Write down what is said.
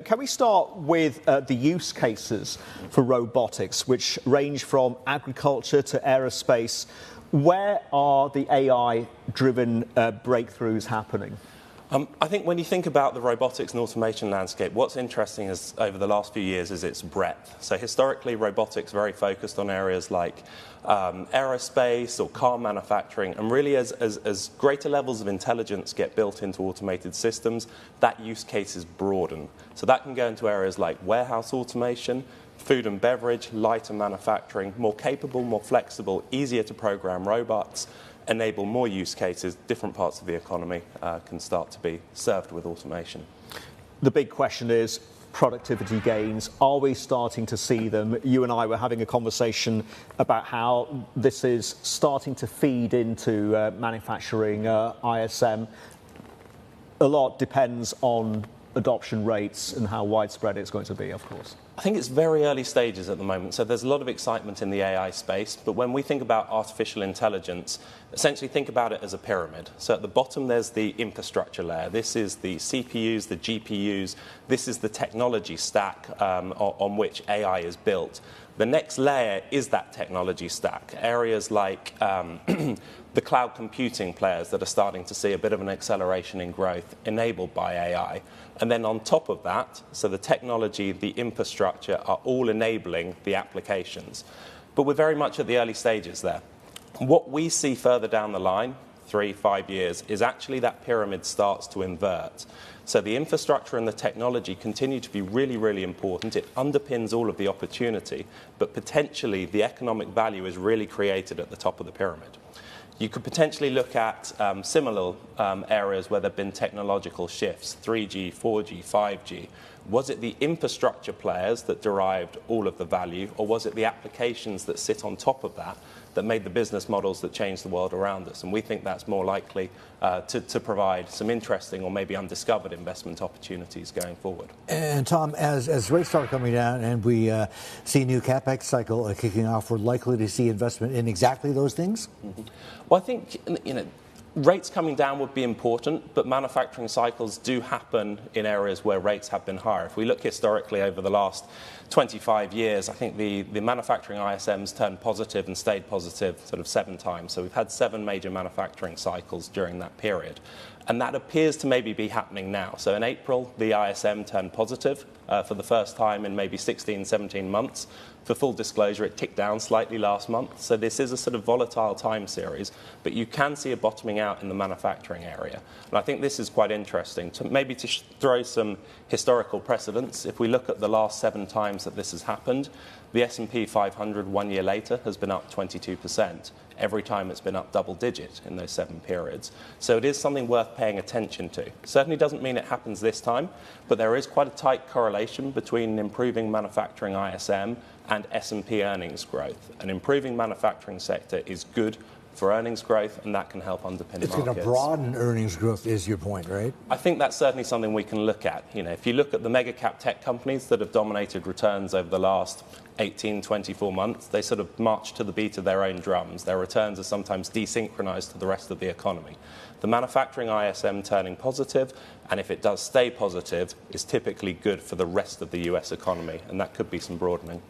Can we start with the use cases for robotics, which range from agriculture to aerospace? Where are the AI-driven breakthroughs happening? I think when you think about the robotics and automation landscape, what's interesting is over the last few years is its breadth. So historically, robotics very focused on areas like aerospace or car manufacturing, and really as greater levels of intelligence get built into automated systems, that use case is broadened. So that can go into areas like warehouse automation, food and beverage, lighter manufacturing, more capable, more flexible, easier to program robots, enable more use cases. Different parts of the economy can start to be served with automation. The big question is productivity gains. Are we starting to see them? You and I were having a conversation about how this is starting to feed into manufacturing ISM. A lot depends on adoption rates and how widespread it's going to be, of course. I think it's very early stages at the moment, so there's a lot of excitement in the AI space, but when we think about artificial intelligence, essentially think about it as a pyramid. So at the bottom there's the infrastructure layer. This is the CPUs, the GPUs, this is the technology stack on which AI is built. The next layer is that technology stack, areas like the cloud computing players that are starting to see a bit of an acceleration in growth enabled by AI. And then on top of that, so the technology, the infrastructure are all enabling the applications. But we're very much at the early stages there. What we see further down the line, 3-5 years, is actually that pyramid starts to invert. So the infrastructure and the technology continue to be really, really important. It underpins all of the opportunity, but potentially the economic value is really created at the top of the pyramid. You could potentially look at similar areas where there have been technological shifts, 3G, 4G, 5G. Was it the infrastructure players that derived all of the value, or was it the applications that sit on top of that that made the business models that change the world around us? And we think that's more likely to provide some interesting or maybe undiscovered investment opportunities going forward. And Tom, as rates start coming down and we see a new CapEx cycle kicking off, we're likely to see investment in exactly those things? Mm-hmm. Well, I think, rates coming down would be important, but manufacturing cycles do happen in areas where rates have been higher. If we look historically over the last 25 years, I think the manufacturing ISMs turned positive and stayed positive sort of 7 times. So we've had 7 major manufacturing cycles during that period. And that appears to maybe be happening now. So in April, the ISM turned positive for the first time in maybe 16, 17 months. For full disclosure, it ticked down slightly last month. So this is a sort of volatile time series, but you can see a bottoming out in the manufacturing area. And I think this is quite interesting. Maybe to throw some historical precedents, if we look at the last 7 times that this has happened, the S&P 500 1 year later has been up 22%. Every time it's been up double digit in those 7 periods. So it is something worth paying attention to. Certainly doesn't mean it happens this time, but there is quite a tight correlation between an improving manufacturing ISM and S&P earnings growth. An improving manufacturing sector is good for earnings growth, and that can help underpin markets. It's going to broaden earnings growth is your point, right? I think that's certainly something we can look at. If you look at the mega cap tech companies that have dominated returns over the last 18, 24 months, they sort of march to the beat of their own drums. Their returns are sometimes desynchronized to the rest of the economy. The manufacturing ISM turning positive, and if it does stay positive, is typically good for the rest of the US economy, and that could be some broadening.